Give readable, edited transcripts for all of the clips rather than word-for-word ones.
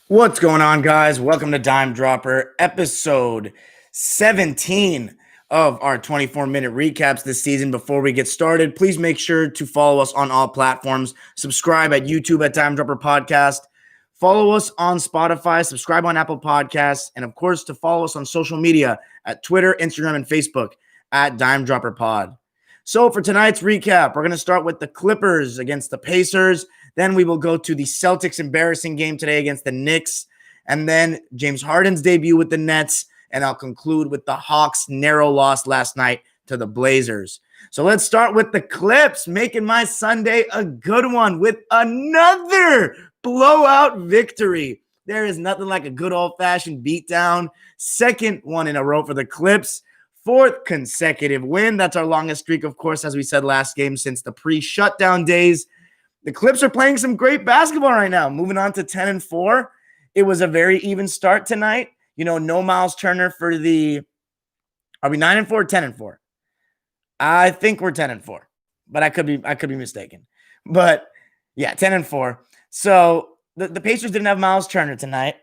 What's going on, guys? Welcome to Dime Dropper, episode 17 of our 24-minute recaps this season. Before we get started, please make sure to follow us on all platforms. Subscribe at YouTube at Dime Dropper Podcast. Follow us on Spotify, subscribe on Apple Podcasts, and of course, to follow us on social media at Twitter, Instagram, and Facebook at Dime Dropper Pod. So for tonight's recap, we're going to start with the Clippers against the Pacers. Then we will go to the Celtics' embarrassing game today against the Knicks. And then James Harden's debut with the Nets. And I'll conclude with the Hawks' narrow loss last night to the Blazers. So let's start with the Clips, making my Sunday a good one with another blowout victory. There is nothing like a good old-fashioned beatdown. Second one in a row for the Clips. Fourth consecutive win. That's our longest streak, of course, as we said last game, since the pre-shutdown days. The Clips are playing some great basketball right now. Moving on to 10-4. It was a very even start tonight. No Miles Turner for the – are we 9-4 or 10-4? I think we're 10-4, but I could be mistaken. But, yeah, 10-4. So the Pacers didn't have Miles Turner tonight.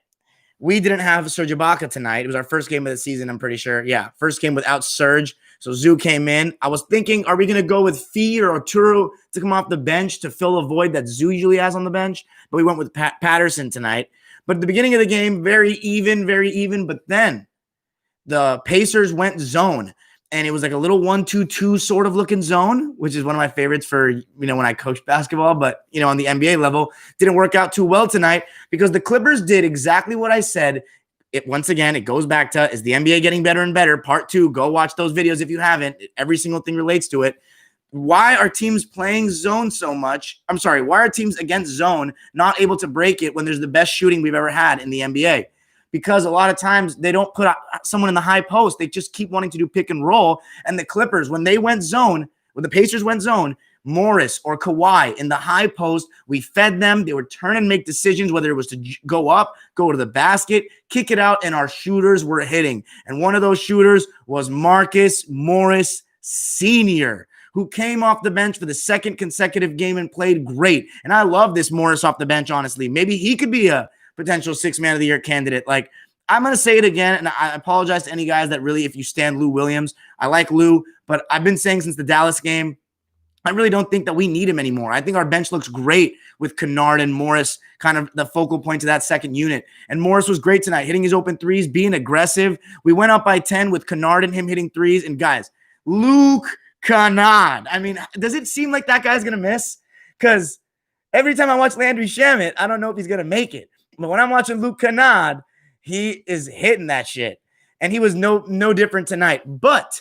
We didn't have Serge Ibaka tonight. It was our first game of the season, I'm pretty sure. Yeah, first game without Serge. So Zoo came in. I was thinking, are we going to go with Fee or Oturu to come off the bench to fill a void that Zoo usually has on the bench? But we went with Patterson tonight. But at the beginning of the game, very even. But then the Pacers went zone. And it was like a little 1-2-2 sort of looking zone, which is one of my favorites for, when I coach basketball. But, on the NBA level, didn't work out too well tonight because the Clippers did exactly what I said. Once again, it goes back to, is the NBA getting better and better? Part 2, go watch those videos if you haven't. Every single thing relates to it. Why are teams playing zone so much? I'm sorry, why are teams against zone not able to break it when there's the best shooting we've ever had in the NBA? Because a lot of times they don't put someone in the high post. They just keep wanting to do pick and roll. And the Clippers, when they went zone, when the Pacers went zone, Morris or Kawhi in the high post, we fed them. They would turn and make decisions, whether it was to go up, go to the basket, kick it out, and our shooters were hitting. And one of those shooters was Marcus Morris Sr., who came off the bench for the second consecutive game and played great. And I love this Morris off the bench, honestly. Maybe he could be a potential 6 man of the year candidate. Like, I'm going to say it again, and I apologize to any guys that really, if you stand Lou Williams, I like Lou, but I've been saying since the Dallas game, I really don't think that we need him anymore. I think our bench looks great with Kennard and Morris, kind of the focal point to that second unit. And Morris was great tonight, hitting his open threes, being aggressive. We went up by 10 with Kennard and him hitting threes. And guys, Luke Kennard. I mean, does it seem like that guy's going to miss? Because every time I watch Landry Shamet, I don't know if he's going to make it. But when I'm watching Luke Kennard, he is hitting that shit. And he was no different tonight. But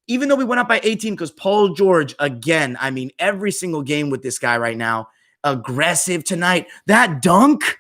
even though we went up by 18, because Paul George, again, I mean, every single game with this guy right now, aggressive tonight. That dunk,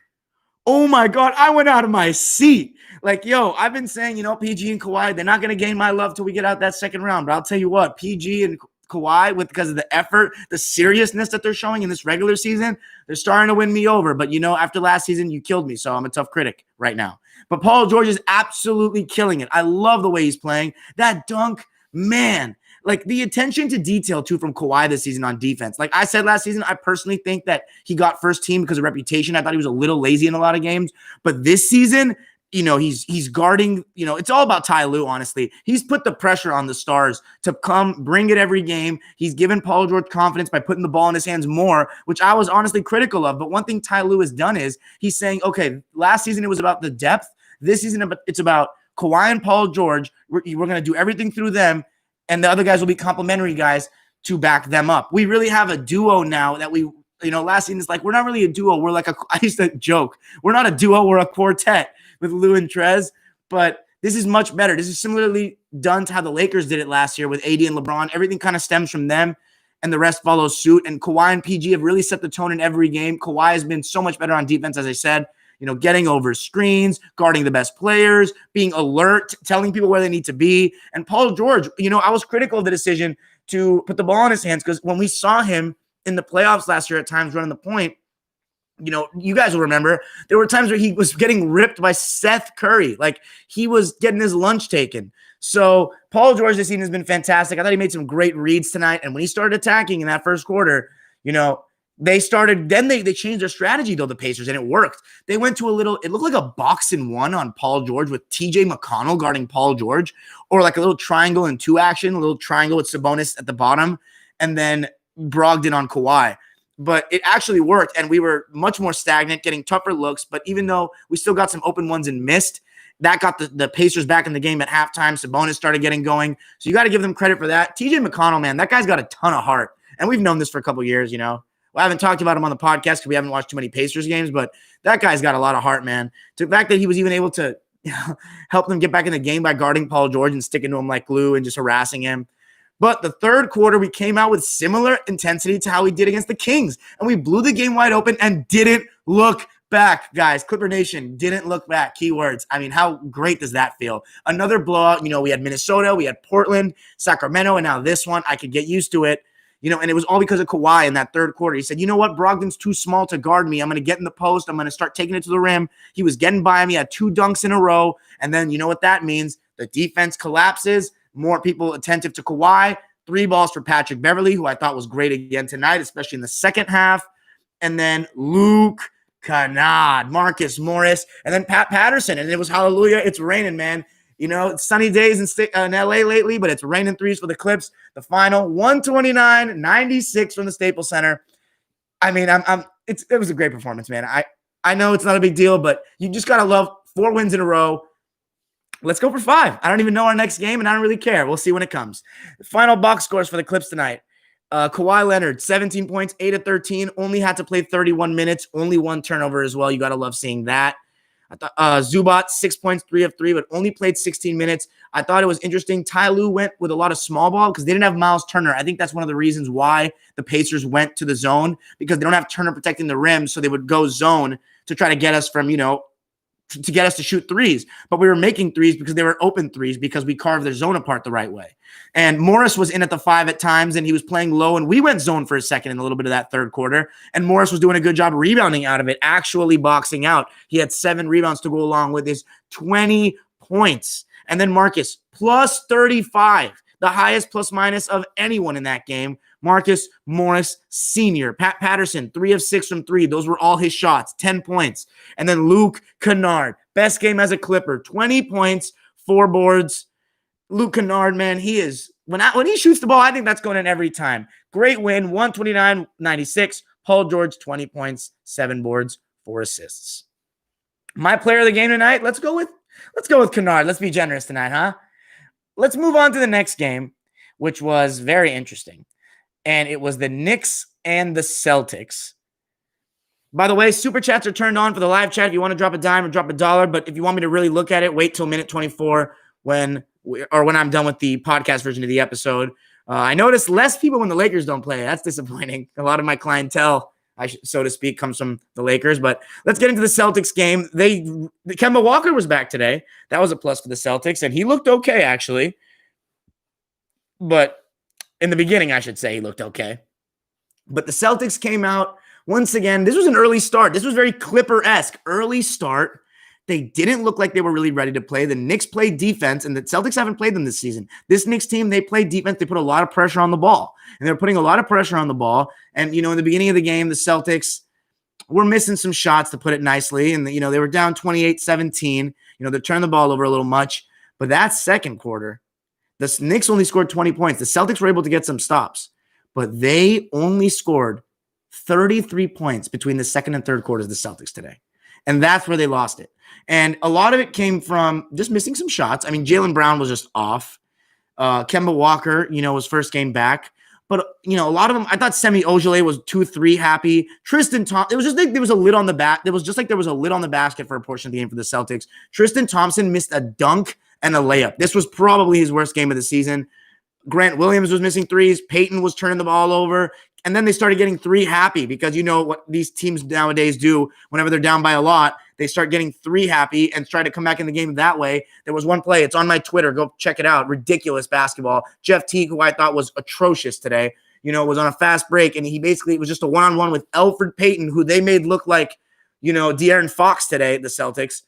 oh my God, I went out of my seat. Like, I've been saying, PG and Kawhi, they're not going to gain my love till we get out that second round. But I'll tell you what, PG and Kawhi, because of the effort, the seriousness that they're showing in this regular season, they're starting to win me over. But, after last season, you killed me, so I'm a tough critic right now. But Paul George is absolutely killing it. I love the way he's playing. That dunk, man, like the attention to detail, too, from Kawhi this season on defense. Like I said last season, I personally think that he got first team because of reputation. I thought he was a little lazy in a lot of games. But this season, he's guarding, it's all about Ty Lue, honestly. He's put the pressure on the stars to come bring it every game. He's given Paul George confidence by putting the ball in his hands more, which I was honestly critical of. But one thing Ty Lue has done is he's saying, okay, last season it was about the depth. This season it's about Kawhi and Paul George. We're going to do everything through them, and the other guys will be complimentary guys to back them up. We really have a duo now that last season it's like we're not really a duo. We're like I used to joke, we're not a duo, we're a quartet with Lou and Trez, but this is much better. This is similarly done to how the Lakers did it last year with AD and LeBron. Everything kind of stems from them, and the rest follows suit. And Kawhi and PG have really set the tone in every game. Kawhi has been so much better on defense, as I said, getting over screens, guarding the best players, being alert, telling people where they need to be. And Paul George, I was critical of the decision to put the ball in his hands because when we saw him in the playoffs last year at times running the point, you guys will remember there were times where he was getting ripped by Seth Curry. Like he was getting his lunch taken. So Paul George this season has been fantastic. I thought he made some great reads tonight. And when he started attacking in that first quarter, They changed their strategy though, the Pacers, and it worked. They went to it looked like a box and one on Paul George with TJ McConnell guarding Paul George, or like a little triangle and two action, a little triangle with Sabonis at the bottom, and then Brogdon on Kawhi. But it actually worked, and we were much more stagnant, getting tougher looks. But even though we still got some open ones and missed, that got the Pacers back in the game at halftime. Sabonis started getting going. So you got to give them credit for that. TJ McConnell, man, that guy's got a ton of heart. And we've known this for a couple of years, Well, I haven't talked about him on the podcast because we haven't watched too many Pacers games, but that guy's got a lot of heart, man. The fact that he was even able to help them get back in the game by guarding Paul George and sticking to him like glue and just harassing him. But the third quarter, we came out with similar intensity to how we did against the Kings. And we blew the game wide open and didn't look back, guys. Clipper Nation, didn't look back. Keywords. I mean, how great does that feel? Another blowout. We had Minnesota, we had Portland, Sacramento, and now this one. I could get used to it. And it was all because of Kawhi in that third quarter. He said, you know what? Brogdon's too small to guard me. I'm going to get in the post. I'm going to start taking it to the rim. He was getting by me. He had 2 dunks in a row. And then you know what that means? The defense collapses. More people attentive to Kawhi. 3 balls for Patrick Beverley, who I thought was great again tonight, especially in the second half. And then Luke Kennard, Marcus Morris, and then Pat Patterson. And it was hallelujah. It's raining, man. It's sunny days in LA lately, but it's raining threes for the Clips. The final 129-96 from the Staples Center. I mean, it was a great performance, man. I know it's not a big deal, but you just gotta love 4 wins in a row. Let's go for 5. I don't even know our next game, and I don't really care. We'll see when it comes. The final box scores for the Clips tonight. Kawhi Leonard, 17 points, 8 of 13, only had to play 31 minutes, only 1 turnover as well. You got to love seeing that. I thought Zubac, 6 points, 3 of 3, but only played 16 minutes. I thought it was interesting. Ty Lue went with a lot of small ball because they didn't have Miles Turner. I think that's one of the reasons why the Pacers went to the zone, because they don't have Turner protecting the rim, so they would go zone to try to get us from, to get us to shoot threes. But we were making threes because they were open threes because we carved their zone apart the right way. And Morris was in at the 5 at times, and he was playing low, and we went zone for a second in a little bit of that third quarter. And Morris was doing a good job rebounding out of it, actually boxing out. He had 7 rebounds to go along with his 20 points. And then Marcus, plus 35, the highest plus minus of anyone in that game. Marcus Morris Sr. Pat Patterson, 3 of 6 from 3. Those were all his shots, 10 points. And then Luke Kennard, best game as a Clipper, 20 points, 4 boards. Luke Kennard, man, he is, when he shoots the ball, I think that's going in every time. Great win, 129-96. Paul George, 20 points, 7 boards, 4 assists. My player of the game tonight, let's go with Kennard. Let's be generous tonight, huh? Let's move on to the next game, which was very interesting. And it was the Knicks and the Celtics. By the way, super chats are turned on for the live chat if you want to drop a dime or drop a dollar. But if you want me to really look at it, wait till minute 24 when I'm done with the podcast version of the episode. I noticed less people when the Lakers don't play. That's disappointing. A lot of my clientele, so to speak, comes from the Lakers. But let's get into the Celtics game. Kemba Walker was back today. That was a plus for the Celtics, and he looked okay, actually. But in the beginning, I should say, he looked okay. But the Celtics came out once again. This was an early start. This was very Clipper-esque. Early start. They didn't look like they were really ready to play. The Knicks played defense, and the Celtics haven't played them this season. This Knicks team, they played defense. They put a lot of pressure on the ball. And they're putting a lot of pressure on the ball. And, in the beginning of the game, the Celtics were missing some shots, to put it nicely. And, they were down 28-17. They turned the ball over a little much. But that second quarter, the Knicks only scored 20 points. The Celtics were able to get some stops, but they only scored 33 points between the second and third quarters of the Celtics today. And that's where they lost it. And a lot of it came from just missing some shots. I mean, Jaylen Brown was just off. Kemba Walker, was first game back. But, a lot of them, I thought Semi Ojeleye was 2-3 happy. Tristan Thompson, it was just like there was a lid on the bat. It was just like there was a lid on the basket for a portion of the game for the Celtics. Tristan Thompson missed a dunk and a layup. This was probably his worst game of the season. Grant Williams was missing threes. Peyton was turning the ball over. And then they started getting 3 happy because what these teams nowadays do whenever they're down by a lot. They start getting 3 happy and try to come back in the game that way. There was one play. It's on my Twitter. Go check it out. Ridiculous basketball. Jeff Teague, who I thought was atrocious today, was on a fast break. And it was just a one-on-one with Elfrid Payton, who they made look like, De'Aaron Fox today, the Celtics.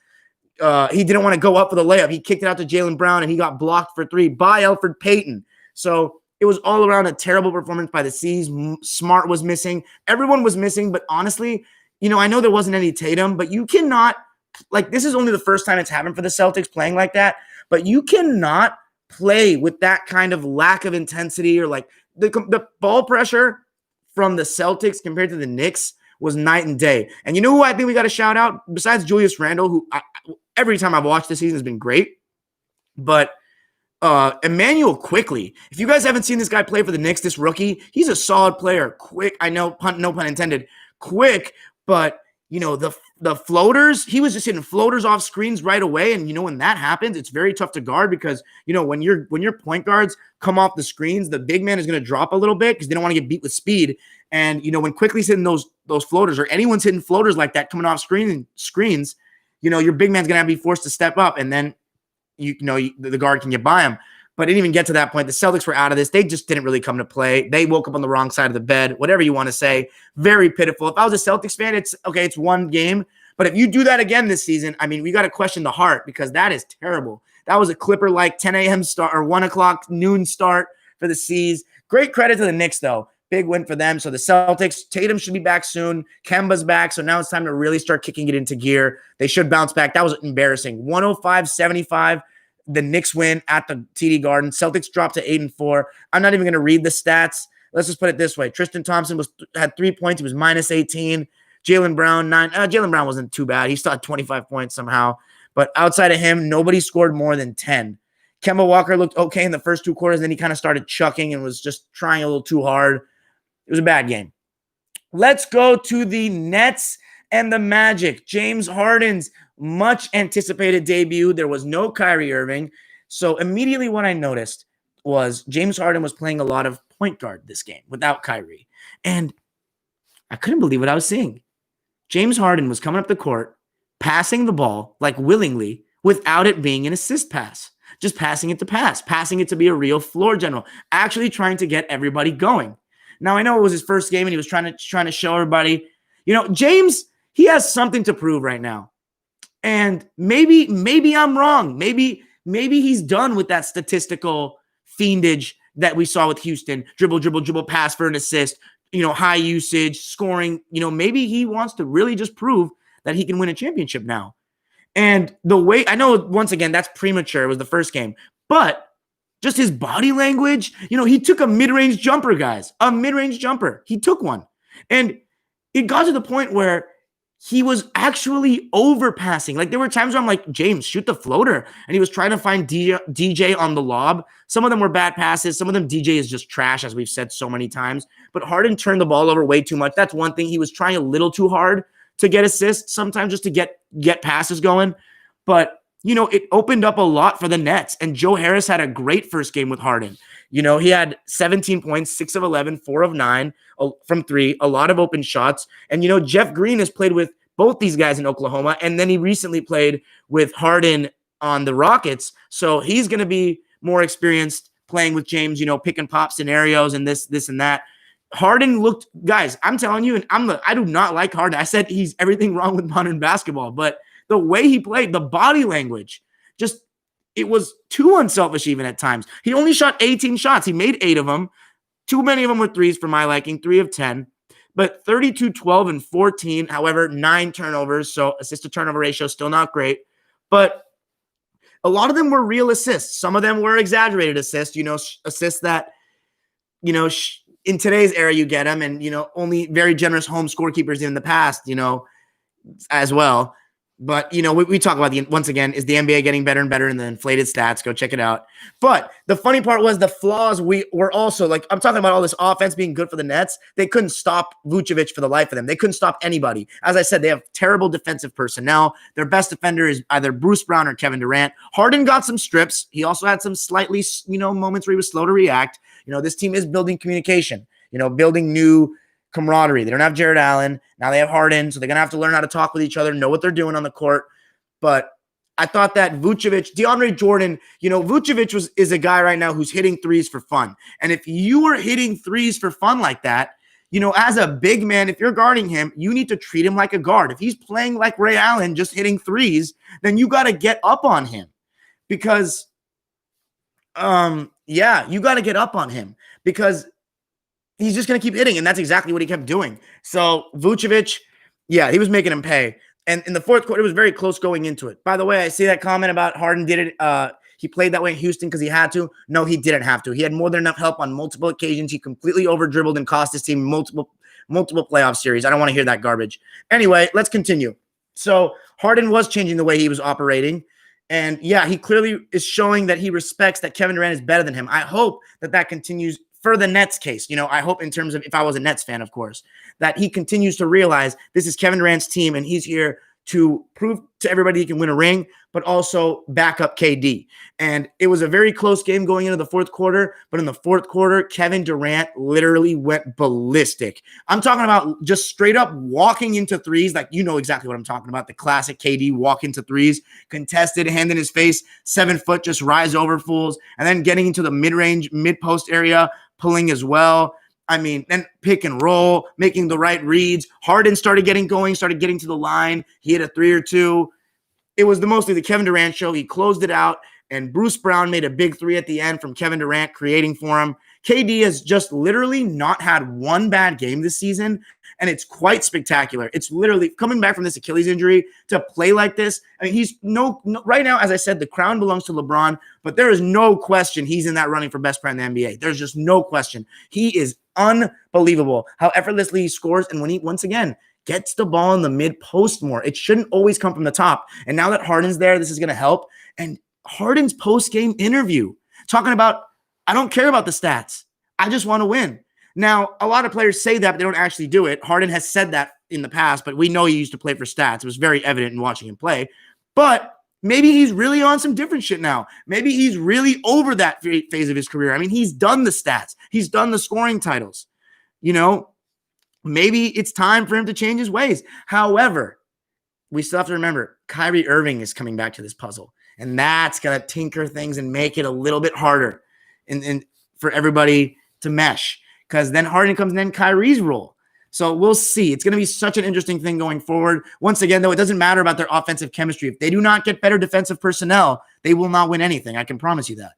He didn't want to go up for the layup. He kicked it out to Jaylen Brown, and he got blocked for 3 by Elfrid Payton. So It was all around a terrible performance by the C's. Smart was missing. Everyone was missing. But honestly, I know there wasn't any Tatum, but you cannot, this is only the first time it's happened for the Celtics playing like that. But you cannot play with that kind of lack of intensity or the ball pressure from the Celtics compared to the Knicks was night and day. And you know who I think we got to shout out besides Julius Randle, who every time I've watched this season has been great. But Emmanuel Quickly, if you guys haven't seen this guy play for the Knicks, this rookie, he's a solid player. Quick, I know, no pun intended, quick, but the floaters, he was just hitting floaters off screens right away. And when that happens, it's very tough to guard because when your point guards come off the screens, the big man is going to drop a little bit because they don't want to get beat with speed. And when Quickly's hitting those floaters, or anyone's hitting floaters like that coming off screens, your big man's going to have to be forced to step up, and then the guard can get by him. But it didn't even get to that point. The Celtics were out of this. They just didn't really come to play. They woke up on the wrong side of the bed, whatever you want to say. Very pitiful. If I was a Celtics fan, it's okay, it's one game. But if you do that again this season, we got to question the heart, because that is terrible. That was a Clipper-like 10 a.m. start or 1 o'clock noon start for the C's. Great credit to the Knicks, though. Big win for them. So the Celtics, Tatum should be back soon. Kemba's back. So now it's time to really start kicking it into gear. They should bounce back. That was embarrassing. 105-75. The Knicks win at the TD Garden. Celtics dropped to 8-4. I'm not even going to read the stats. Let's just put it this way. Tristan Thompson had 3 points. He was minus 18. Jaylen Brown, 9. Jaylen Brown wasn't too bad. He still had 25 points somehow. But outside of him, nobody scored more than 10. Kemba Walker looked okay in the first 2 quarters. Then he kind of started chucking and was just trying a little too hard. It was a bad game. Let's go to the Nets and the Magic. James Harden's much anticipated debut. There was no Kyrie Irving. So immediately what I noticed was James Harden was playing a lot of point guard this game without Kyrie. And I couldn't believe what I was seeing. James Harden was coming up the court, passing the ball willingly without it being an assist pass. Just passing it to be a real floor general, actually trying to get everybody going. Now, I know it was his first game and he was trying to show everybody, James, he has something to prove right now. And maybe I'm wrong. Maybe he's done with that statistical fiendage that we saw with Houston. Dribble, pass for an assist, high usage, scoring. Maybe he wants to really just prove that he can win a championship now. And the way, I know, once again, that's premature. It was the first game. But just his body language, he took a mid-range jumper, guys. A mid-range jumper. He took one. And it got to the point where he was actually overpassing. There were times where I'm like, James, shoot the floater. And he was trying to find DJ on the lob. Some of them were bad passes. Some of them DJ is just trash, as we've said so many times. But Harden turned the ball over way too much. That's one thing. He was trying a little too hard to get assists, sometimes just to get passes going. But, it opened up a lot for the Nets. And Joe Harris had a great first game with Harden. He had 17 points, 6 of 11, 4 of 9 from 3, a lot of open shots. And, Jeff Green has played with both these guys in Oklahoma. And then he recently played with Harden on the Rockets. So he's going to be more experienced playing with James, pick and pop scenarios and this and that. Harden looked, guys, I'm telling you, and I do not like Harden. I said he's everything wrong with modern basketball, but the way he played, the body language, it was too unselfish even at times. He only shot 18 shots. He made 8 of them. Too many of them were threes for my liking, 3 of 10. But 32, 12, and 14, however, 9 turnovers. So assist to turnover ratio, still not great. But a lot of them were real assists. Some of them were exaggerated assists, assists that, in today's era you get them. And, only very generous home scorekeepers in the past, as well. But, we talk about once again, is the NBA getting better and better in the inflated stats? Go check it out. But the funny part was the flaws were also, I'm talking about all this offense being good for the Nets. They couldn't stop Vucevic for the life of them. They couldn't stop anybody. As I said, they have terrible defensive personnel. Their best defender is either Bruce Brown or Kevin Durant. Harden got some strips. He also had some slightly, moments where he was slow to react. This team is building communication, building new camaraderie. They don't have Jared Allen. Now they have Harden, so they're going to have to learn how to talk with each other, know what they're doing on the court. But I thought that Vucevic, DeAndre Jordan, Vucevic is a guy right now who's hitting threes for fun. And if you are hitting threes for fun like that, as a big man, if you're guarding him, you need to treat him like a guard. If he's playing like Ray Allen, just hitting threes, then you got to get up on him because, you got to get up on him. because he's just going to keep hitting, and that's exactly what he kept doing. So Vucevic, yeah, he was making him pay. And in the fourth quarter, it was very close going into it. By the way, I see that comment about Harden did it. He played that way in Houston because he had to. No, he didn't have to. He had more than enough help on multiple occasions. He completely over-dribbled and cost his team multiple playoff series. I don't want to hear that garbage. Anyway, let's continue. So Harden was changing the way he was operating. And yeah, he clearly is showing that he respects that Kevin Durant is better than him. I hope that continues for the Nets case. I hope in terms of, if I was a Nets fan, of course, that he continues to realize this is Kevin Durant's team and he's here to prove to everybody he can win a ring, but also back up KD. And it was a very close game going into the fourth quarter, but in the fourth quarter, Kevin Durant literally went ballistic. I'm talking about just straight up walking into threes, like you know exactly what I'm talking about, the classic KD walk into threes, contested, hand in his face, 7 foot, just rise over fools, and then getting into the mid-range, mid-post area, pulling as well. I mean, then pick and roll, making the right reads. Harden started getting to the line. He hit a 3 or 2. It was mostly the Kevin Durant show. He closed it out, and Bruce Brown made a big 3 at the end from Kevin Durant, creating for him. KD has just literally not had one bad game this season, and it's quite spectacular. It's literally coming back from this Achilles injury to play like this. I mean, he's no right now, as I said, the crown belongs to LeBron, but there is no question he's in that running for best player in the NBA. There's just no question. He is unbelievable how effortlessly he scores, and when he, once again, gets the ball in the mid-post more. It shouldn't always come from the top. And now that Harden's there, this is going to help. And Harden's post-game interview, talking about, I don't care about the stats. I just want to win. Now, a lot of players say that, but they don't actually do it. Harden has said that in the past, but we know he used to play for stats. It was very evident in watching him play. But maybe he's really on some different shit now. Maybe he's really over that phase of his career. I mean, he's done the stats. He's done the scoring titles. Maybe it's time for him to change his ways. However, we still have to remember Kyrie Irving is coming back to this puzzle, and that's going to tinker things and make it a little bit harder and for everybody to mesh, because then Harden comes in and Kyrie's role. So we'll see. It's going to be such an interesting thing going forward. Once again, though, it doesn't matter about their offensive chemistry. If they do not get better defensive personnel, they will not win anything. I can promise you that.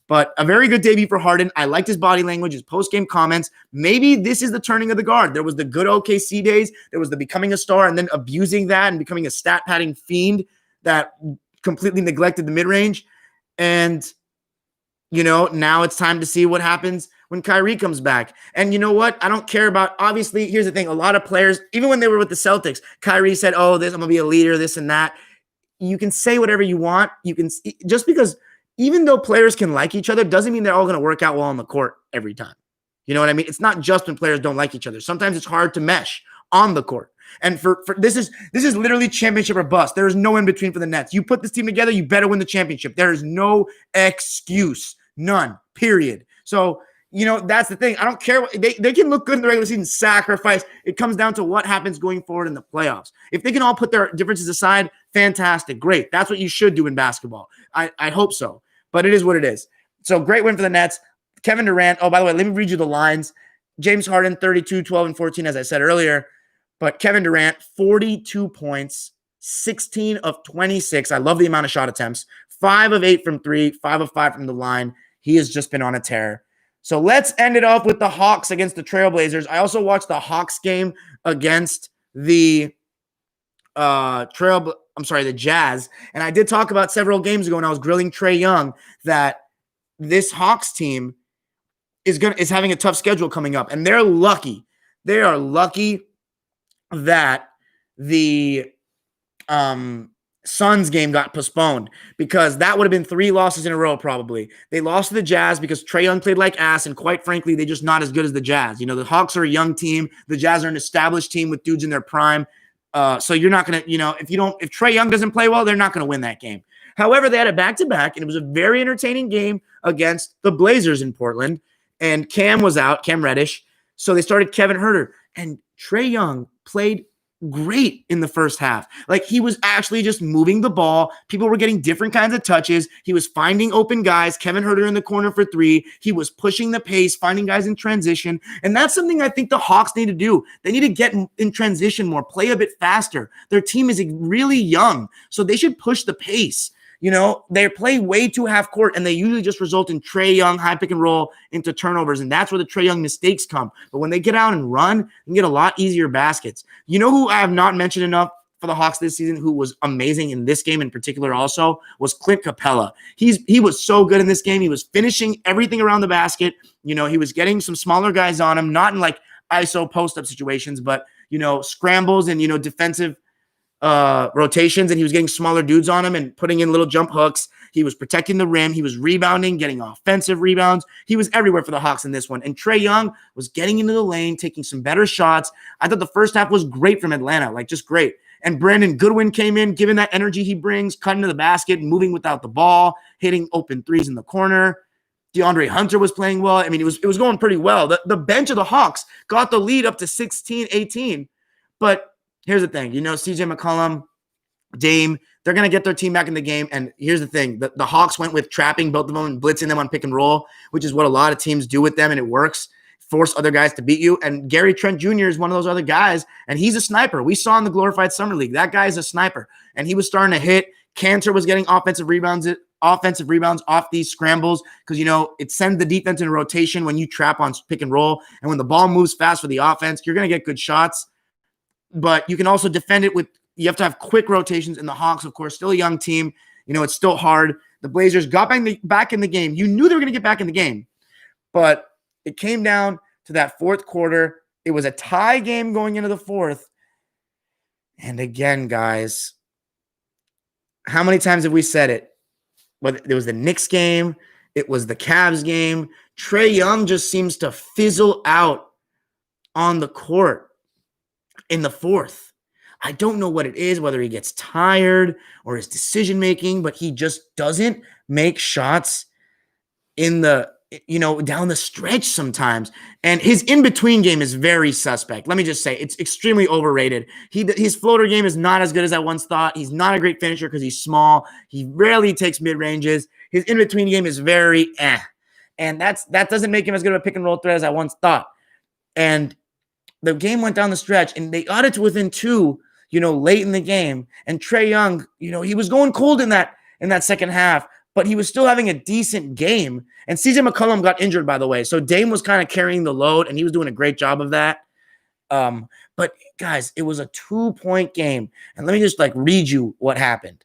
But a very good debut for Harden. I liked his body language, his post-game comments. Maybe this is the turning of the guard. There was the good OKC days. There was the becoming a star and then abusing that and becoming a stat-padding fiend that completely neglected the mid-range. And, now it's time to see what happens when Kyrie comes back. And you know what? I don't care about, obviously, here's the thing. A lot of players, even when they were with the Celtics, Kyrie said, I'm going to be a leader, this and that. You can say whatever you want. You can, just because, even though players can like each other, doesn't mean they're all going to work out well on the court every time. You know what I mean? It's not just when players don't like each other. Sometimes it's hard to mesh on the court. And for this is literally championship or bust. There is no in between for the Nets. You put this team together, you better win the championship. There is no excuse. None. Period. So, that's the thing. I don't care. They can look good in the regular season, sacrifice. It comes down to what happens going forward in the playoffs. If they can all put their differences aside, fantastic. Great. That's what you should do in basketball. I hope so. But it is what it is. So great win for the Nets. Kevin Durant. Oh, by the way, let me read you the lines. James Harden, 32, 12, and 14, as I said earlier. But Kevin Durant, 42 points, 16 of 26. I love the amount of shot attempts. 5 of 8 from 3, 5 of 5 from the line. He has just been on a tear. So let's end it off with the Hawks against the Trailblazers. I also watched the Hawks game against the the Jazz. And I did talk about several games ago when I was grilling Trae Young that this Hawks team is having a tough schedule coming up. And they're lucky. They are lucky that the Suns game got postponed, because that would have been 3 losses in a row probably. They lost to the Jazz because Trae Young played like ass, and quite frankly, they're just not as good as the Jazz. The Hawks are a young team. The Jazz are an established team with dudes in their prime. So you're not going to, if Trae Young doesn't play well, they're not going to win that game. However, they had a back-to-back, and it was a very entertaining game against the Blazers in Portland, and Cam was out, Cam Reddish. So they started Kevin Huerter, and Trae Young played great in the first half. Like, he was actually just moving the ball. People were getting different kinds of touches. He was finding open guys. Kevin Huerter in the corner for 3. He was pushing the pace, finding guys in transition. And that's something I think the Hawks need to do. They need to get in transition more, play a bit faster. Their team is really young, so they should push the pace. they play way too half court, and they usually just result in Trae Young high pick and roll into turnovers, and that's where the Trae Young mistakes come. But when they get out and run, they can get a lot easier baskets. You know who I have not mentioned enough for the Hawks this season, who was amazing in this game in particular also, was Clint Capella. He was so good in this game. He was finishing everything around the basket. He was getting some smaller guys on him, not in like ISO post-up situations, but, scrambles and, defensive rotations, and he was getting smaller dudes on him and putting in little jump hooks. He was protecting the rim. He was rebounding, getting offensive rebounds. He was everywhere for the Hawks in this one. And Trae Young was getting into the lane, taking some better shots. I thought the first half was great from Atlanta, like just great. And Brandon Goodwin came in, giving that energy he brings, cutting to the basket, moving without the ball, hitting open threes in the corner. DeAndre Hunter was playing well. I mean, it was going pretty well. The bench of the Hawks got the lead up to 16-18. But here's the thing. CJ McCollum, Dame, they're going to get their team back in the game. And here's the thing. The Hawks went with trapping both of them and blitzing them on pick and roll, which is what a lot of teams do with them, and it works. Force other guys to beat you. And Gary Trent Jr. is one of those other guys, and he's a sniper. We saw in the glorified summer league, that guy is a sniper, and he was starting to hit. Cantor was getting offensive rebounds off these scrambles because, it sends the defense in rotation when you trap on pick and roll. And when the ball moves fast for the offense, you're going to get good shots. But you can also defend it you have to have quick rotations. And the Hawks, of course, still a young team. It's still hard. The Blazers got back in the game. You knew they were going to get back in the game. But it came down to that fourth quarter. It was a tie game going into the fourth. And again, guys, how many times have we said it? Whether it was the Knicks game, it was the Cavs game. Trae Young just seems to fizzle out on the court in the fourth. I don't know what it is, whether he gets tired or his decision-making, but he just doesn't make shots in the, down the stretch sometimes. And his in-between game is very suspect. Let me just say, it's extremely overrated. His floater game is not as good as I once thought. He's not a great finisher because he's small. He rarely takes mid-ranges. His in-between game is very And that doesn't make him as good of a pick-and-roll threat as I once thought. And the game went down the stretch, and they got it to within 2, late in the game. And Trae Young, he was going cold in that second half, but he was still having a decent game. And CJ McCollum got injured, by the way. So Dame was kind of carrying the load, and he was doing a great job of that. But guys, it was a 2-point game. And let me just read you what happened.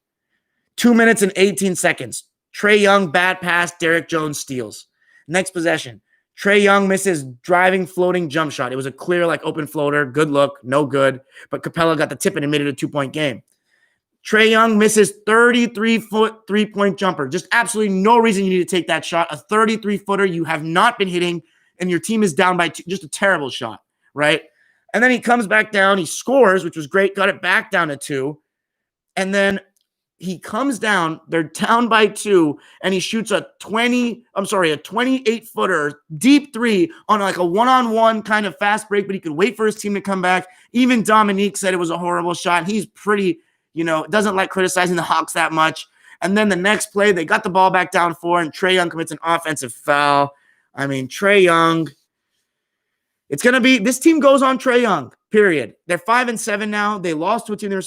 2 minutes and 18 seconds. Trae Young, bad pass. Derrick Jones steals. Next possession. Trae Young misses driving floating jump shot. It was a clear open floater. Good look. No good. But Capella got the tip and it made it a 2-point game. Trae Young misses 33-foot 3-point jumper. Just absolutely no reason you need to take that shot. A 33-footer you have not been hitting, and your team is down by 2. Just a terrible shot, right? And then he comes back down. He scores, which was great. Got it back down to 2. And then he comes down. They're down by 2, and he shoots a 28-footer deep 3 on a one-on-one kind of fast break, but he could wait for his team to come back. Even Dominique said it was a horrible shot. He's pretty... doesn't like criticizing the Hawks that much. And then the next play, they got the ball back down 4, and Trae Young commits an offensive foul. I mean, Trae Young, it's going to be – this team goes on Trae Young, period. They're 5-7 now. They lost to a team they were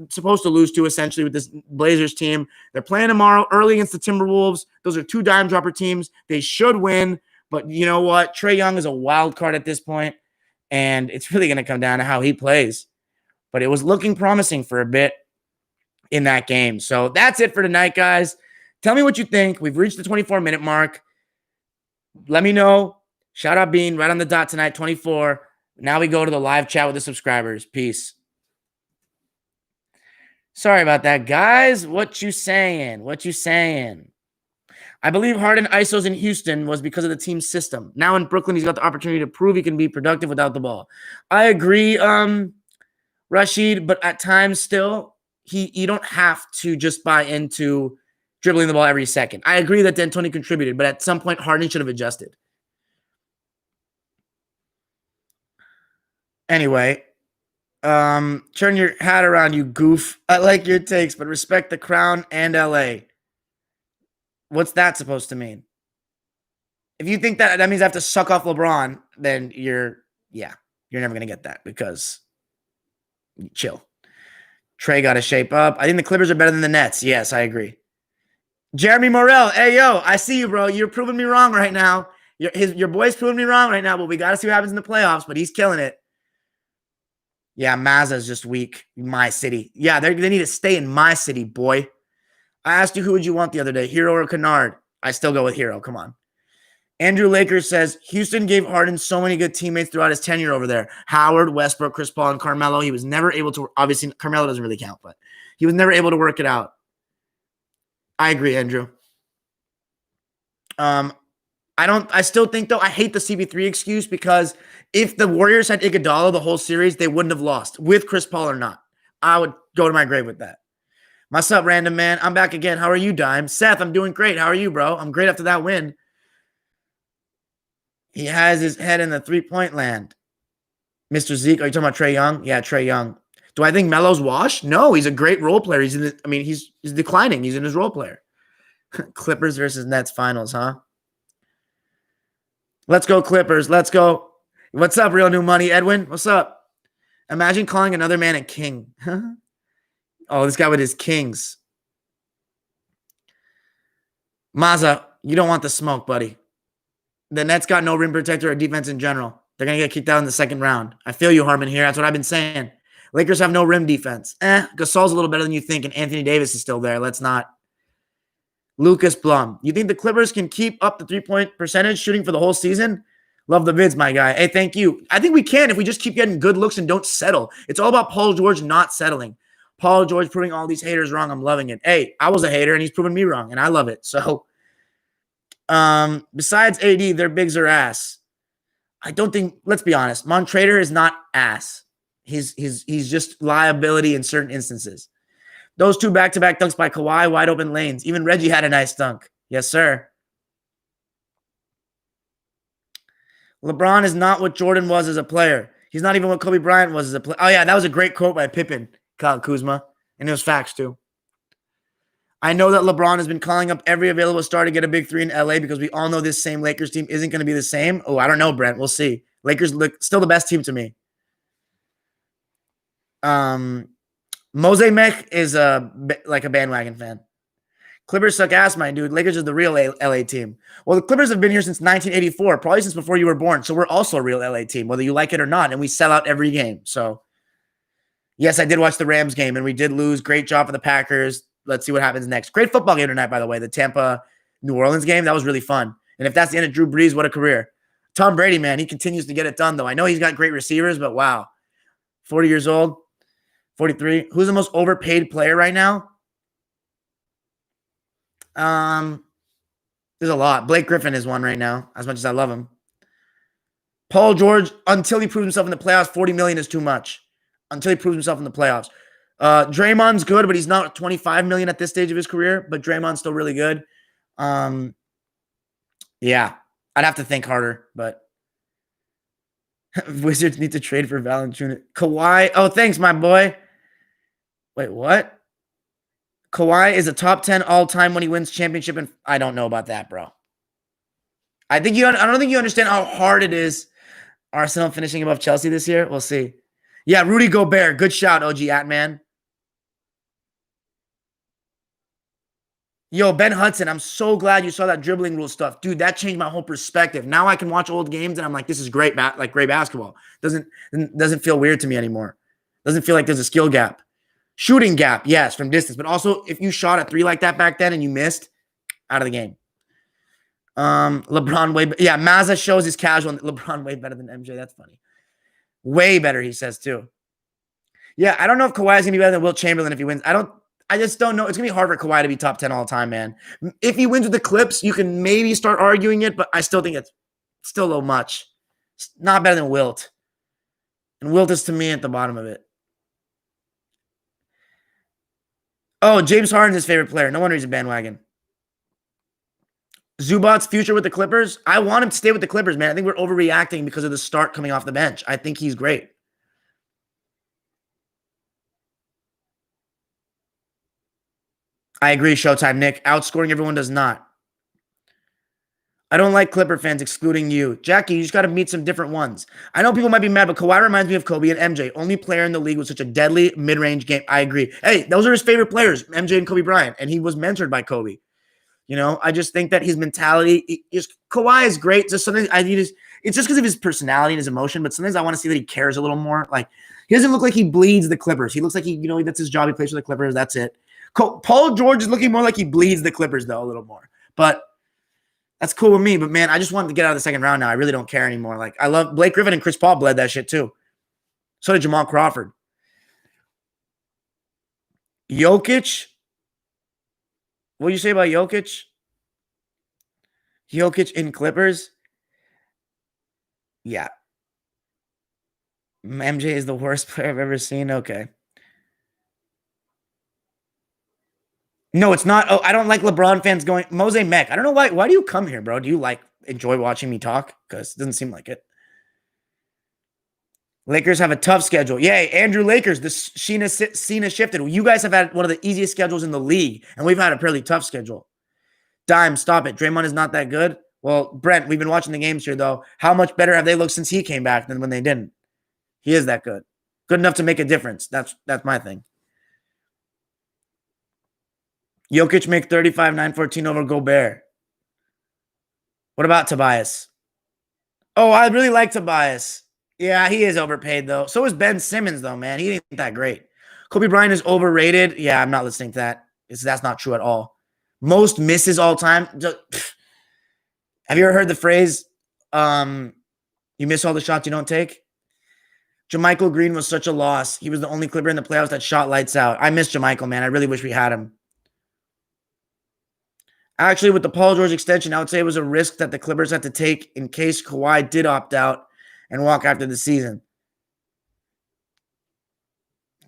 supposed to lose to, essentially, with this Blazers team. They're playing tomorrow early against the Timberwolves. Those are 2 dime-dropper teams. They should win, but you know what? Trae Young is a wild card at this point, and it's really going to come down to how he plays. But it was looking promising for a bit in that game. So that's it for tonight, guys. Tell me what you think. We've reached the 24-minute mark. Let me know. Shout out Bean right on the dot tonight, 24. Now we go to the live chat with the subscribers. Peace. Sorry about that, guys. What you saying? I believe Harden ISOs in Houston was because of the team's system. Now in Brooklyn, he's got the opportunity to prove he can be productive without the ball. I agree, Rashid, but at times still, you don't have to just buy into dribbling the ball every second. I agree that D'Antoni contributed, but at some point, Harden should have adjusted. Anyway, turn your hat around, you goof. I like your takes, but respect the crown and LA. What's that supposed to mean? If you think that means I have to suck off LeBron, then you're never going to get that because chill. Trey got to shape up. I think the Clippers are better than the Nets. Yes, I agree. Jeremy Morrell. Hey, yo, I see you, bro. You're proving me wrong right now. Your boy's proving me wrong right now, but we got to see what happens in the playoffs, but he's killing it. Yeah, Mazza's just weak. My city. Yeah, they need to stay in my city, boy. I asked you who would you want the other day, Hero or Kennard? I still go with Hero. Come on. Andrew Lakers says, Houston gave Harden so many good teammates throughout his tenure over there. Howard, Westbrook, Chris Paul, and Carmelo. He was never able to, obviously, Carmelo doesn't really count, but he was never able to work it out. I agree, Andrew. I still think, though, I hate the CP3 excuse because if the Warriors had Iguodala the whole series, they wouldn't have lost, with Chris Paul or not. I would go to my grave with that. What's up, random man? I'm back again. How are you, Dime? Seth, I'm doing great. How are you, bro? I'm great after that win. He has his head in the three-point land. Mr. Zeke, are you talking about Trae Young? Yeah, Trae Young. Do I think Melo's washed? No, he's a great role player. He's declining. He's in his role player. Clippers versus Nets finals, huh? Let's go, Clippers. Let's go. What's up, Real New Money? Edwin, what's up? Imagine calling another man a king. Oh, this guy with his kings. Mazza, you don't want the smoke, buddy. The Nets got no rim protector or defense in general. They're going to get kicked out in the second round. I feel you, Harmon, here. That's what I've been saying. Lakers have no rim defense. Gasol's a little better than you think, and Anthony Davis is still there. Let's not. Lucas Blum. You think the Clippers can keep up the three-point percentage shooting for the whole season? Love the vids, my guy. Hey, thank you. I think we can if we just keep getting good looks and don't settle. It's all about Paul George not settling. Paul George proving all these haters wrong. I'm loving it. Hey, I was a hater, and he's proving me wrong, and I love it. So, besides AD, their bigs are ass. I don't think, let's be honest, Montrader is not ass. He's just liability in certain instances. Those two back-to-back dunks by Kawhi, wide open lanes. Even Reggie had a nice dunk. Yes, sir. LeBron is not what Jordan was as a player. He's not even what Kobe Bryant was as a player. Oh, yeah, that was a great quote by Pippen, Kyle Kuzma. And it was facts, too. I know that LeBron has been calling up every available star to get a big three in LA because we all know this same Lakers team isn't going to be the same. Oh, I don't know, Brent. We'll see. Lakers look still the best team to me. Mose Mech is like a bandwagon fan. Clippers suck ass, my dude. Lakers are the real LA team. Well, the Clippers have been here since 1984, probably since before you were born. So we're also a real LA team, whether you like it or not. And we sell out every game. So, yes, I did watch the Rams game, and we did lose. Great job for the Packers. Let's see what happens next. Great football game tonight, by the way. The Tampa-New Orleans game, that was really fun. And if that's the end of Drew Brees, what a career. Tom Brady, man, he continues to get it done, though. I know he's got great receivers, but wow. 40 years old, 43. Who's the most overpaid player right now? There's a lot. Blake Griffin is one right now, as much as I love him. Paul George, until he proves himself in the playoffs, $40 million is too much. Until he proves himself in the playoffs. Draymond's good, but he's not $25 million at this stage of his career, but Draymond's still really good. Yeah, I'd have to think harder, but Wizards need to trade for Valanciunas. Kawhi, oh, thanks, my boy. Wait, what? Kawhi is a top 10 all-time when he wins championship, and I don't know about that, bro. I don't think you understand how hard it is. Arsenal finishing above Chelsea this year. We'll see. Yeah, Rudy Gobert. Good shout, OG Atman. Yo, Ben Hudson, I'm so glad you saw that dribbling rule stuff. Dude, that changed my whole perspective. Now I can watch old games and I'm like, this is great, great basketball. Doesn't feel weird to me anymore. Doesn't feel like there's a skill gap. Shooting gap, yes, from distance. But also, if you shot a three like that back then and you missed, out of the game. LeBron Mazza shows his casual. LeBron way better than MJ. That's funny. Way better, he says, too. Yeah, I don't know if Kawhi is going to be better than Wilt Chamberlain if he wins. I just don't know. It's going to be hard for Kawhi to be top 10 all time, man. If he wins with the Clips, you can maybe start arguing it, but I still think it's still a little much. It's not better than Wilt. And Wilt is, to me, at the bottom of it. Oh, James Harden's his favorite player. No wonder he's a bandwagon. Zubac's future with the Clippers? I want him to stay with the Clippers, man. I think we're overreacting because of the start coming off the bench. I think he's great. I agree, Showtime, Nick. Outscoring everyone does not. I don't like Clipper fans, excluding you. Jackie, you just got to meet some different ones. I know people might be mad, but Kawhi reminds me of Kobe and MJ. Only player in the league with such a deadly mid-range game. I agree. Hey, those are his favorite players, MJ and Kobe Bryant, and he was mentored by Kobe. You know, I just think that his mentality, Kawhi is great. Just something I need is it's just because of his personality and his emotion, but sometimes I want to see that he cares a little more. Like, he doesn't look like he bleeds the Clippers. He looks like that's his job. He plays for the Clippers. That's it. Paul George is looking more like he bleeds the Clippers, though, a little more. But that's cool with me. But, man, I just wanted to get out of the second round now. I really don't care anymore. Like, I love Blake Griffin and Chris Paul bled that shit, too. So did Jamal Crawford. Jokic. What do you say about Jokic? Jokic in Clippers? Yeah. MJ is the worst player I've ever seen. Okay. No, it's not. Oh, I don't like LeBron fans going Mose Mech. I don't know why. Why do you come here, bro? Do you enjoy watching me talk? Because it doesn't seem like it. Lakers have a tough schedule. Yay, Andrew Lakers. The Cena shifted. You guys have had one of the easiest schedules in the league, and we've had a fairly tough schedule. Dime, stop it. Draymond is not that good. Well, Brent, we've been watching the games here, though. How much better have they looked since he came back than when they didn't? He is that good. Good enough to make a difference. That's my thing. Jokic make 35, 9-14 over Gobert. What about Tobias? Oh, I really like Tobias. Yeah, he is overpaid, though. So is Ben Simmons, though, man. He ain't that great. Kobe Bryant is overrated. Yeah, I'm not listening to that. That's not true at all. Most misses all time. Have you ever heard the phrase, you miss all the shots you don't take? JaMychal Green was such a loss. He was the only Clipper in the playoffs that shot lights out. I miss JaMychal, man. I really wish we had him. Actually, with the Paul George extension, I would say it was a risk that the Clippers had to take in case Kawhi did opt out and walk after the season.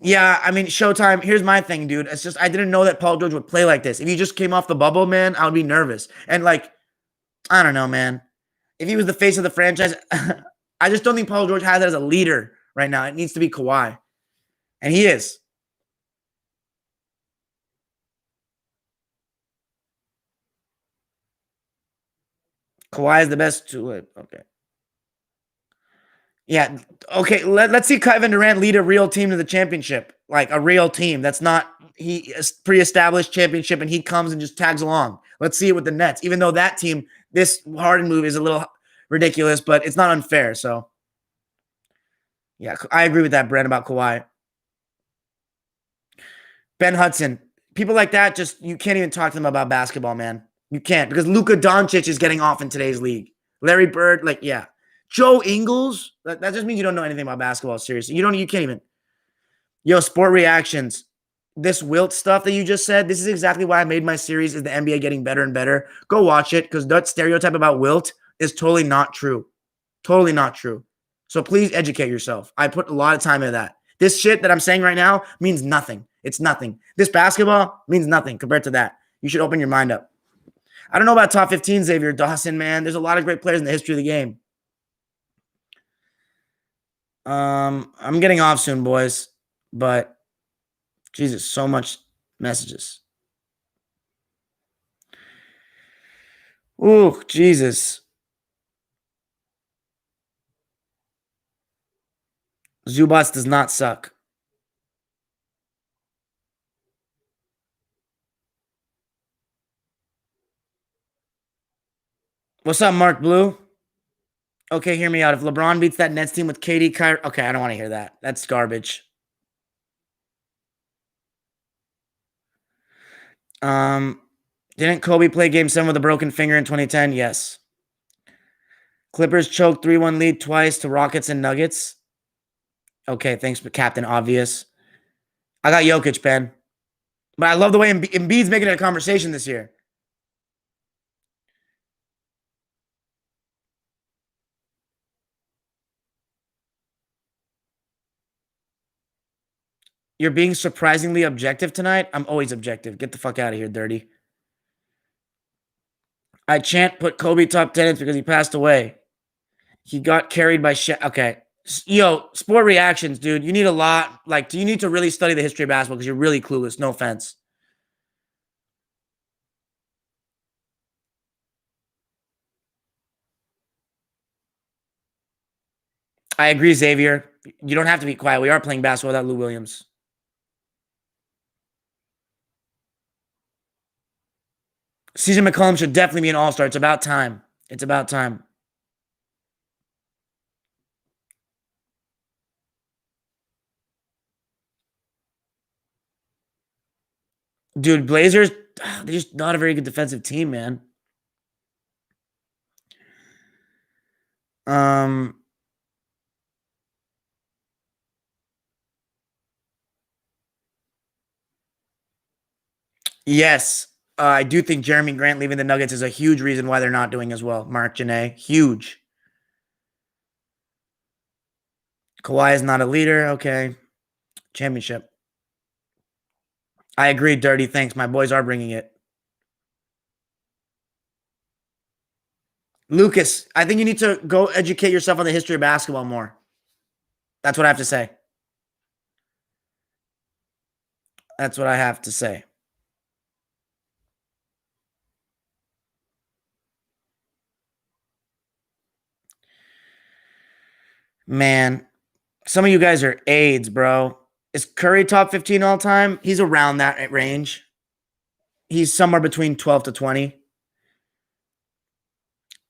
Yeah, I mean, Showtime, here's my thing, dude. It's just I didn't know that Paul George would play like this. If he just came off the bubble, man, I would be nervous. And, I don't know, man. If he was the face of the franchise, I just don't think Paul George has it as a leader right now. It needs to be Kawhi. And he is. Kawhi is the best. Okay. Yeah. Okay. Let's see Kevin Durant lead a real team to the championship. Like a real team. That's not pre-established championship and he comes and just tags along. Let's see it with the Nets. Even though that team, this Harden move is a little ridiculous, but it's not unfair. So, yeah, I agree with that, Brent, about Kawhi. Ben Hudson. People like that, you can't even talk to them about basketball, man. You can't because Luka Doncic is getting off in today's league. Larry Bird, yeah. Joe Ingles, that just means you don't know anything about basketball, seriously. You can't even. Yo, sport reactions. This Wilt stuff that you just said, this is exactly why I made my series is the NBA getting better and better. Go watch it because that stereotype about Wilt is totally not true. Totally not true. So please educate yourself. I put a lot of time into that. This shit that I'm saying right now means nothing. It's nothing. This basketball means nothing compared to that. You should open your mind up. I don't know about top 15, Xavier Dawson, man. There's a lot of great players in the history of the game. I'm getting off soon, boys. But, Jesus, so much messages. Ooh, Jesus. Zubats does not suck. What's up, Mark Blue? Okay, hear me out. If LeBron beats that Nets team with KD, Kyrie... Okay, I don't want to hear that. That's garbage. Didn't Kobe play Game 7 with a broken finger in 2010? Yes. Clippers choked 3-1 lead twice to Rockets and Nuggets. Okay, thanks, Captain Obvious. I got Jokic, Ben. But I love the way Embiid's making it a conversation this year. You're being surprisingly objective tonight. I'm always objective. Get the fuck out of here, dirty. I can't put Kobe top 10 because he passed away. He got carried by Shaq. Okay. Yo, sport reactions, dude. You need a lot. Do you need to really study the history of basketball because you're really clueless? No offense. I agree, Xavier. You don't have to be quiet. We are playing basketball without Lou Williams. CJ McCollum should definitely be an all-star. It's about time. It's about time. Dude, Blazers, they're just not a very good defensive team, man. Um, yes, I do think Jeremy Grant leaving the Nuggets is a huge reason why they're not doing as well. Mark Janae, huge. Kawhi is not a leader. Okay, championship. I agree, Dirty. Thanks. My boys are bringing it. Lucas, I think you need to go educate yourself on the history of basketball more. That's what I have to say. That's what I have to say. Man, some of you guys are AIDS, bro. Is Curry top 15 all time? He's around that range. He's somewhere between 12 to 20.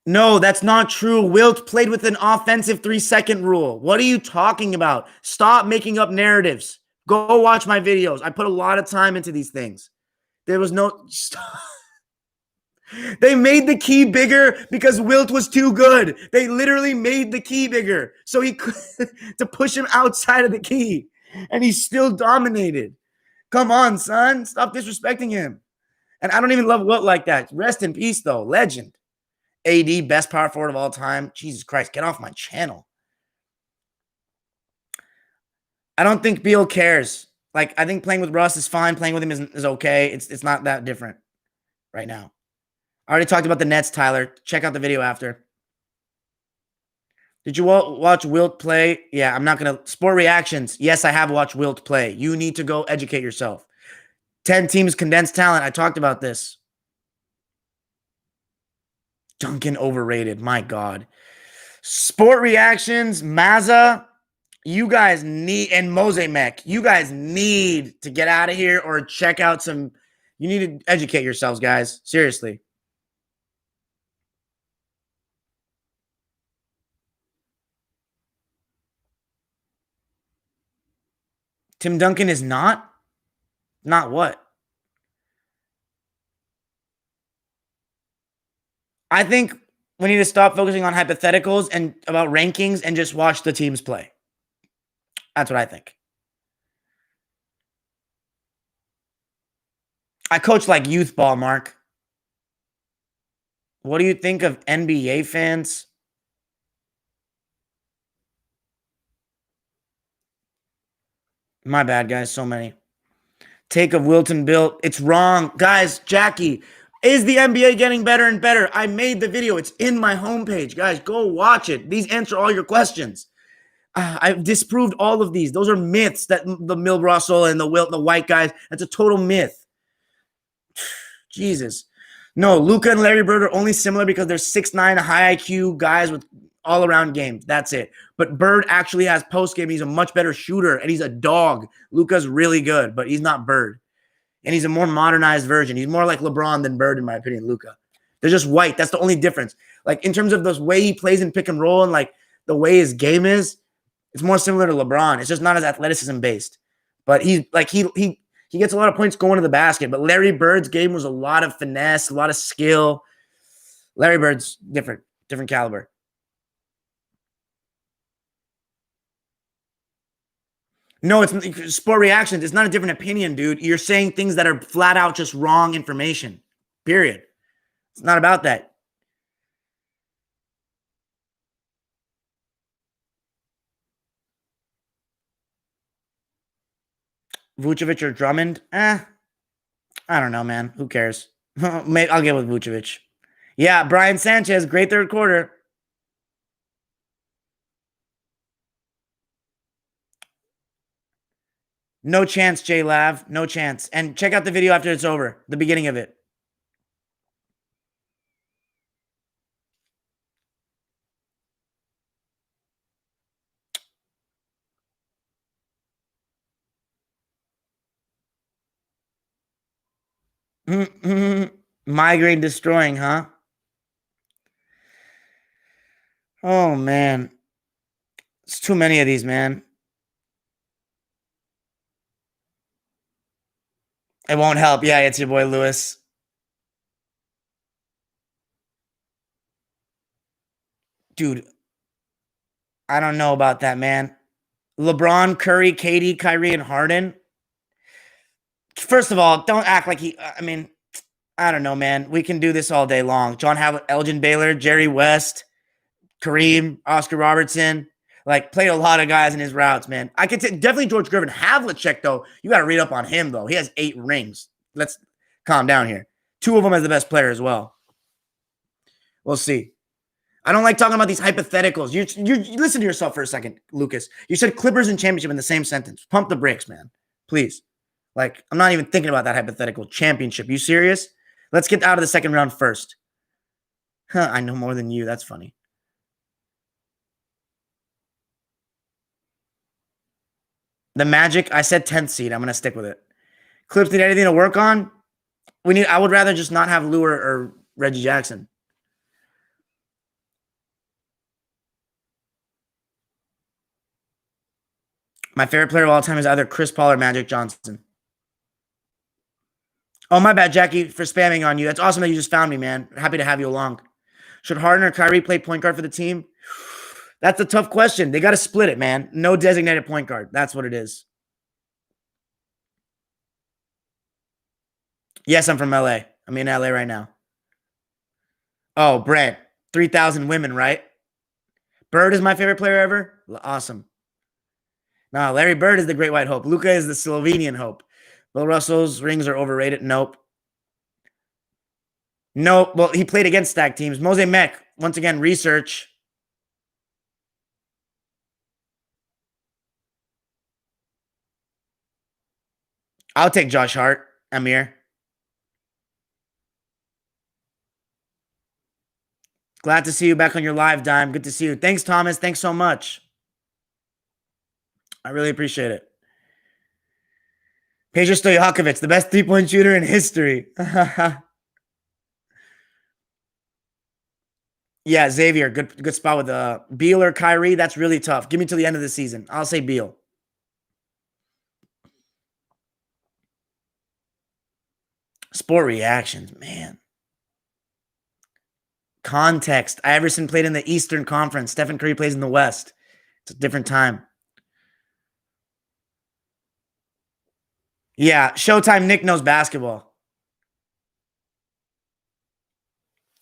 No, that's not true. Wilt played with an offensive 3-second rule. What are you talking about? Stop making up narratives. Go watch my videos. I put a lot of time into these things. There was no. They made the key bigger because Wilt was too good. They literally made the key bigger so he could to push him outside of the key, and he still dominated. Come on, son. Stop disrespecting him. And I don't even love Wilt like that. Rest in peace, though. Legend. AD, best power forward of all time. Jesus Christ, get off my channel. I don't think Beal cares. Like, I think playing with Russ is fine. Playing with him is okay. It's not that different right now. I already talked about the Nets, Tyler. Check out the video after. Did you watch Wilt play? Yeah, I'm not going to. Sport reactions. Yes, I have watched Wilt play. You need to go educate yourself. 10 teams, condensed talent. I talked about this. Duncan overrated. My God. Sport reactions, Mazza. You guys need, and Mozemek, you guys need to get out of here or check out some. You need to educate yourselves, guys. Seriously. Tim Duncan is not? Not what? I think we need to stop focusing on hypotheticals and about rankings and just watch the teams play. That's what I think. I coach like youth ball, Mark. What do you think of NBA fans? My bad, guys. So many. Take of Wilton Bill. It's wrong. Guys, Jackie, is the NBA getting better and better? I made the video. It's in my homepage. Guys, go watch it. These answer all your questions. I've disproved all of these. Those are myths that the Mill Russell and the Wilt, the white guys, that's a total myth. Jesus. No, Luka and Larry Bird are only similar because they're 6'9", high IQ guys with all-around games. That's it. But Bird actually has post-game. He's a much better shooter, and he's a dog. Luka's really good, but he's not Bird. And he's a more modernized version. He's more like LeBron than Bird, in my opinion, Luka. They're just white. That's the only difference. Like, in terms of the way he plays in pick and roll and, like, the way his game is, it's more similar to LeBron. It's just not as athleticism-based. But he's, like, he gets a lot of points going to the basket, but Larry Bird's game was a lot of finesse, a lot of skill. Larry Bird's different caliber. No, it's sport reactions. It's not a different opinion, dude. You're saying things that are flat out just wrong information. Period. It's not about that. Vucevic or Drummond? I don't know, man. Who cares? Maybe I'll get with Vucevic. Yeah, Brian Sanchez, great third quarter. No chance, J Lav. No chance. And check out the video after it's over, the beginning of it. Migraine destroying, huh? Oh man, it's too many of these, man. It won't help. Yeah, it's your boy Lewis. Dude, I don't know about that, man. LeBron, Curry, KD, Kyrie, and Harden. First of all, don't act like he. I mean, I don't know, man. We can do this all day long. John Havlicek, Elgin Baylor, Jerry West, Kareem, Oscar Robertson. Like, played a lot of guys in his routes, man. I could definitely George Griffin. Havlicek, though, you got to read up on him, though. He has 8 rings. Let's calm down here. 2 of them as the best player as well. We'll see. I don't like talking about these hypotheticals. You listen to yourself for a second, Lucas. You said Clippers and championship in the same sentence. Pump the brakes, man. Please. Like, I'm not even thinking about that hypothetical championship. You serious? Let's get out of the second round first. Huh, I know more than you. That's funny. The Magic, I said 10th seed. I'm going to stick with it. Clips need anything to work on? I would rather just not have Lue or Reggie Jackson. My favorite player of all time is either Chris Paul or Magic Johnson. Oh, my bad, Jackie, for spamming on you. That's awesome that you just found me, man. Happy to have you along. Should Harden or Kyrie play point guard for the team? That's a tough question. They got to split it, man. No designated point guard. That's what it is. Yes, I'm from LA. I'm in LA right now. Oh, Brent. 3,000 women, right? Bird is my favorite player ever. Awesome. No, Larry Bird is the great white hope. Luka is the Slovenian hope. Bill Russell's rings are overrated. Nope. Nope. Well, he played against stacked teams. Mose Mech, once again, research. I'll take Josh Hart. Amir. Glad to see you back on your live, Dime. Good to see you. Thanks, Thomas. Thanks so much. I really appreciate it. Peja Stojakovic, the best three-point shooter in history. Yeah, Xavier, good spot with Beal or Kyrie. That's really tough. Give me till the end of the season. I'll say Beal. Sport reactions, man. Context. Iverson played in the Eastern Conference. Stephen Curry plays in the West. It's a different time. Yeah, Showtime Nick knows basketball.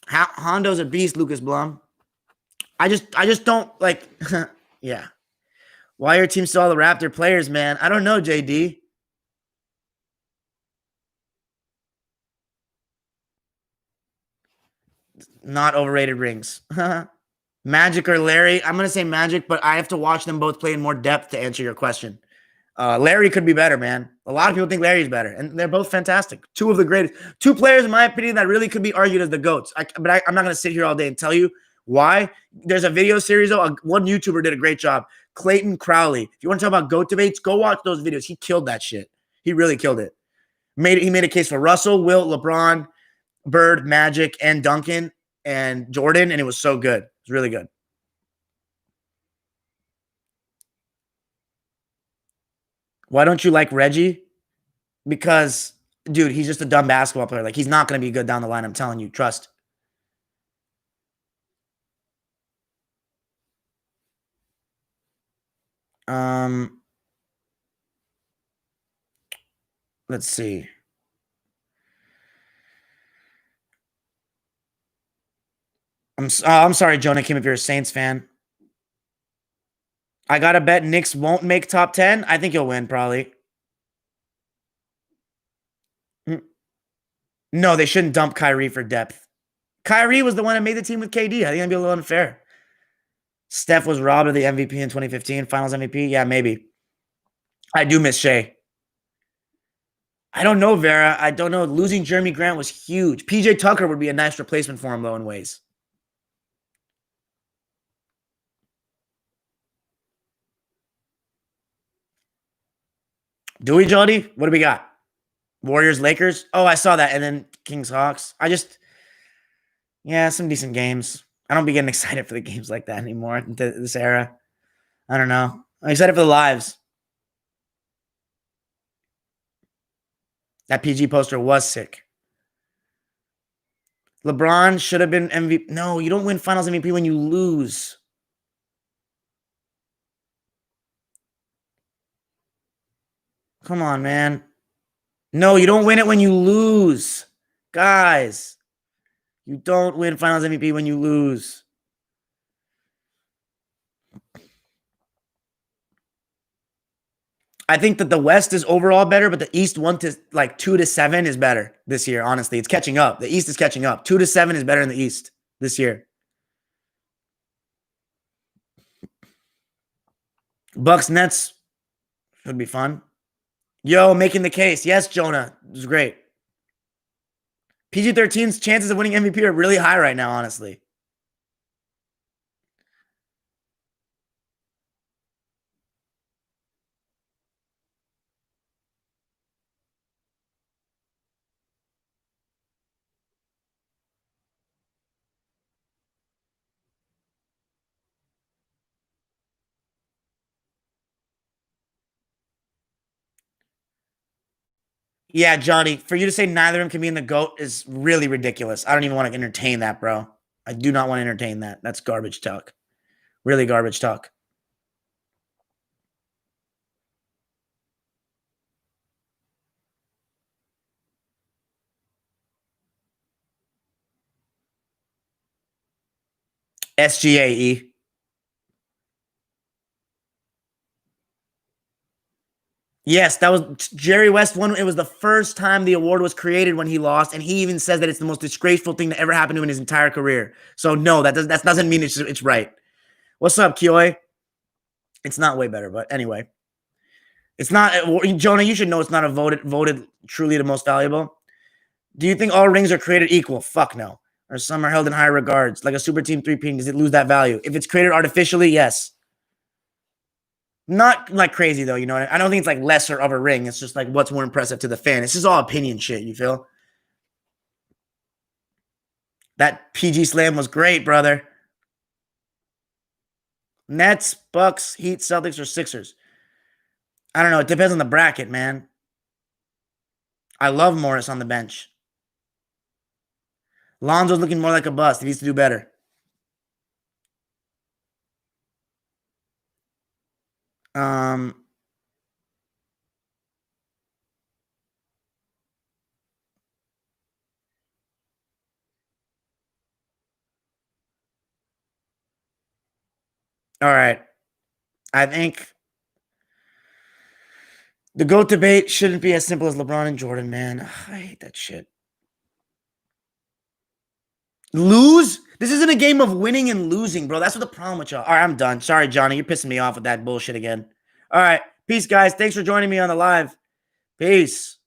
Hondo's a beast, Lucas Blum. I just don't like. Yeah. Why are your team still all the Raptor players, man? I don't know, JD. Not overrated rings. Magic or Larry? I'm gonna say Magic, but I have to watch them both play in more depth to answer your question. Larry could be better, man. A lot of people think Larry's better, and they're both fantastic. 2 of the greatest, 2 players, in my opinion, that really could be argued as the GOATs. I'm not going to sit here all day and tell you why. There's a video series, though. One YouTuber did a great job. Clayton Crowley. If you want to talk about GOAT debates, go watch those videos. He killed that shit. He really killed it. He made a case for Russell, Wilt, LeBron, Bird, Magic, and Duncan, and Jordan, and it was so good. It was really good. Why don't you like Reggie? Because, dude, he's just a dumb basketball player. Like, he's not going to be good down the line. I'm telling you. Trust. Let's see. I'm sorry, Jonah Kim, if you're a Saints fan. I got to bet Knicks won't make top 10. I think you'll win, probably. No, they shouldn't dump Kyrie for depth. Kyrie was the one that made the team with KD. I think that'd be a little unfair. Steph was robbed of the MVP in 2015, Finals MVP. Yeah, maybe. I do miss Shea. I don't know, Vera. I don't know. Losing Jeremy Grant was huge. PJ Tucker would be a nice replacement for him, though, in ways. Do we, Jody? What do we got? Warriors, Lakers. Oh, I saw that. And then Kings, Hawks. Yeah, some decent games. I don't be getting excited for the games like that anymore in this era. I don't know. I'm excited for the lives. That PG poster was sick. LeBron should have been MVP. No, you don't win finals MVP when you lose. Come on, man. No, you don't win it when you lose. Guys, you don't win finals MVP when you lose. I think that the West is overall better, but the East 2 to 7 is better this year. Honestly, it's catching up. The East is catching up. 2 to 7 is better in the East this year. Bucks Nets should be fun. Yo, making the case. Yes, Jonah. It was great. PG-13's chances of winning MVP are really high right now, honestly. Yeah, Johnny, for you to say neither of them can be in the GOAT is really ridiculous. I don't even want to entertain that, bro. I do not want to entertain that. That's garbage talk. Really garbage talk. SGAE. Yes, that was Jerry West won. It was the first time the award was created when he lost, and he even says that it's the most disgraceful thing that ever happened to him in his entire career. So no, that doesn't mean it's right. What's up, Kioi? It's not way better, but anyway, it's not. Jonah, you should know it's not a voted truly the most valuable. Do you think all rings are created equal? Fuck no. Or some are held in higher regards, like a super team 3-peat. Does it lose that value? If it's created artificially, yes. Not like crazy though, you know. I don't think it's like lesser of a ring. It's just like what's more impressive to the fan. It's just all opinion shit. You feel? That PG slam was great, brother. Nets, Bucks, Heat, Celtics, or Sixers. I don't know. It depends on the bracket, man. I love Morris on the bench. Lonzo's looking more like a bust. He needs to do better. All right. I think the GOAT debate shouldn't be as simple as LeBron and Jordan, man. I hate that shit. Lose? This isn't a game of winning and losing, bro. That's what the problem with y'all. All right, I'm done. Sorry, Johnny. You're pissing me off with that bullshit again. All right. Peace, guys. Thanks for joining me on the live. Peace.